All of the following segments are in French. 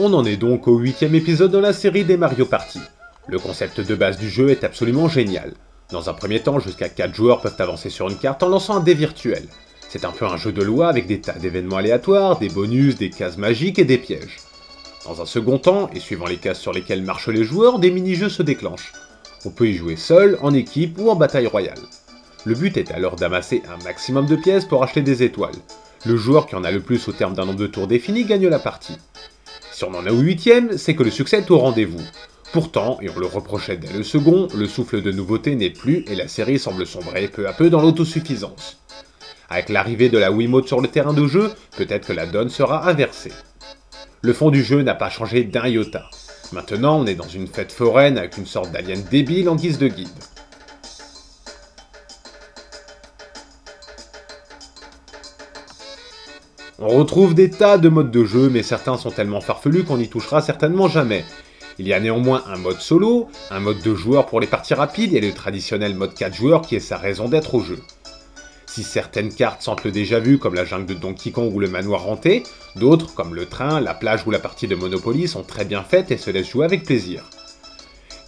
On en est donc au 8e épisode dans la série des Mario Party. Le concept de base du jeu est absolument génial. Dans un premier temps, jusqu'à 4 joueurs peuvent avancer sur une carte en lançant un dé virtuel. C'est un peu un jeu de loi avec des tas d'événements aléatoires, des bonus, des cases magiques et des pièges. Dans un second temps, et suivant les cases sur lesquelles marchent les joueurs, des mini-jeux se déclenchent. On peut y jouer seul, en équipe ou en bataille royale. Le but est alors d'amasser un maximum de pièces pour acheter des étoiles. Le joueur qui en a le plus au terme d'un nombre de tours défini gagne la partie. Si on en est au 8e, c'est que le succès est au rendez-vous. Pourtant, et on le reprochait dès le second, le souffle de nouveauté n'est plus et la série semble sombrer peu à peu dans l'autosuffisance. Avec l'arrivée de la Wiimote sur le terrain de jeu, peut-être que la donne sera inversée. Le fond du jeu n'a pas changé d'un iota. Maintenant, on est dans une fête foraine avec une sorte d'alien débile en guise de guide. On retrouve des tas de modes de jeu, mais certains sont tellement farfelus qu'on n'y touchera certainement jamais. Il y a néanmoins un mode solo, un mode 2 joueurs pour les parties rapides et le traditionnel mode 4 joueurs qui est sa raison d'être au jeu. Si certaines cartes sentent le déjà vu comme la jungle de Donkey Kong ou le manoir hanté, d'autres, comme le train, la plage ou la partie de Monopoly, sont très bien faites et se laissent jouer avec plaisir.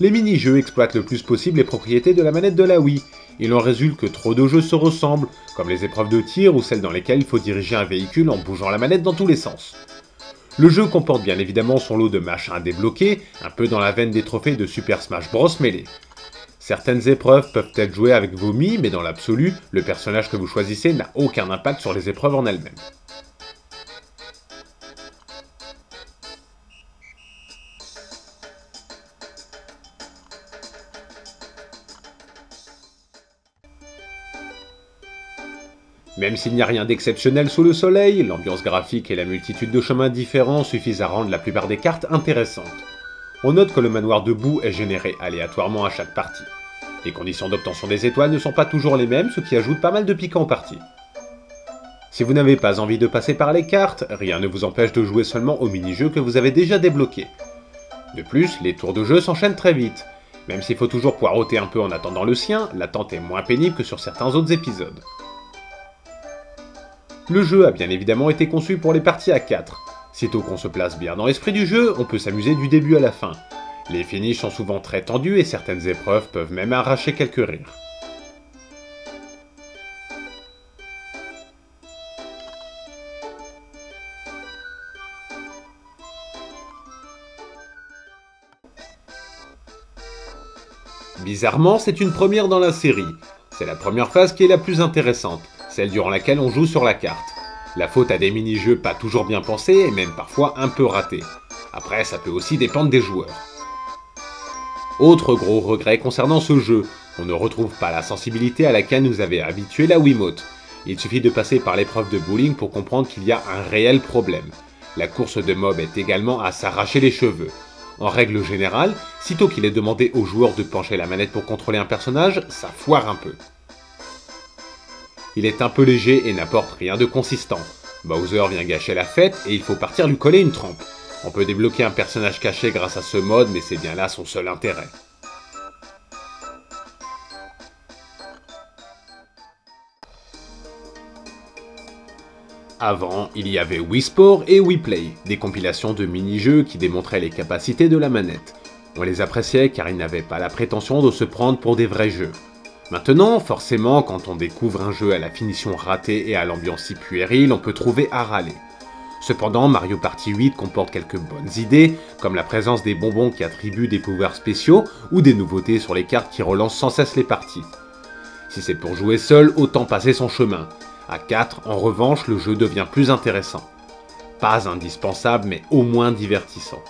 Les mini-jeux exploitent le plus possible les propriétés de la manette de la Wii. Il en résulte que trop de jeux se ressemblent, comme les épreuves de tir ou celles dans lesquelles il faut diriger un véhicule en bougeant la manette dans tous les sens. Le jeu comporte bien évidemment son lot de machins à débloquer, un peu dans la veine des trophées de Super Smash Bros Melee. Certaines épreuves peuvent être jouées avec vos Mii, mais dans l'absolu, le personnage que vous choisissez n'a aucun impact sur les épreuves en elles-mêmes. Même s'il n'y a rien d'exceptionnel sous le soleil, l'ambiance graphique et la multitude de chemins différents suffisent à rendre la plupart des cartes intéressantes. On note que le manoir de boue est généré aléatoirement à chaque partie. Les conditions d'obtention des étoiles ne sont pas toujours les mêmes, ce qui ajoute pas mal de piquant aux parties. Si vous n'avez pas envie de passer par les cartes, rien ne vous empêche de jouer seulement aux mini-jeux que vous avez déjà débloqués. De plus, les tours de jeu s'enchaînent très vite. Même s'il faut toujours poireauter un peu en attendant le sien, l'attente est moins pénible que sur certains autres épisodes. Le jeu a bien évidemment été conçu pour les parties à 4. Sitôt qu'on se place bien dans l'esprit du jeu, on peut s'amuser du début à la fin. Les finishes sont souvent très tendus et certaines épreuves peuvent même arracher quelques rires. Bizarrement, c'est une première dans la série. C'est la première phase qui est la plus intéressante, celle durant laquelle on joue sur la carte. La faute à des mini-jeux pas toujours bien pensés et même parfois un peu ratés. Après, ça peut aussi dépendre des joueurs. Autre gros regret concernant ce jeu, on ne retrouve pas la sensibilité à laquelle nous avait habitué la Wiimote. Il suffit de passer par l'épreuve de bowling pour comprendre qu'il y a un réel problème. La course de mob est également à s'arracher les cheveux. En règle générale, sitôt qu'il est demandé aux joueurs de pencher la manette pour contrôler un personnage, ça foire un peu. Il est un peu léger et n'apporte rien de consistant. Bowser vient gâcher la fête et il faut partir lui coller une trempe. On peut débloquer un personnage caché grâce à ce mode, mais c'est bien là son seul intérêt. Avant, il y avait Wii Sport et Wii Play, des compilations de mini-jeux qui démontraient les capacités de la manette. On les appréciait car ils n'avaient pas la prétention de se prendre pour des vrais jeux. Maintenant, forcément, quand on découvre un jeu à la finition ratée et à l'ambiance si puérile, on peut trouver à râler. Cependant, Mario Party 8 comporte quelques bonnes idées, comme la présence des bonbons qui attribuent des pouvoirs spéciaux, ou des nouveautés sur les cartes qui relancent sans cesse les parties. Si c'est pour jouer seul, autant passer son chemin. À 4, en revanche, le jeu devient plus intéressant. Pas indispensable, mais au moins divertissant.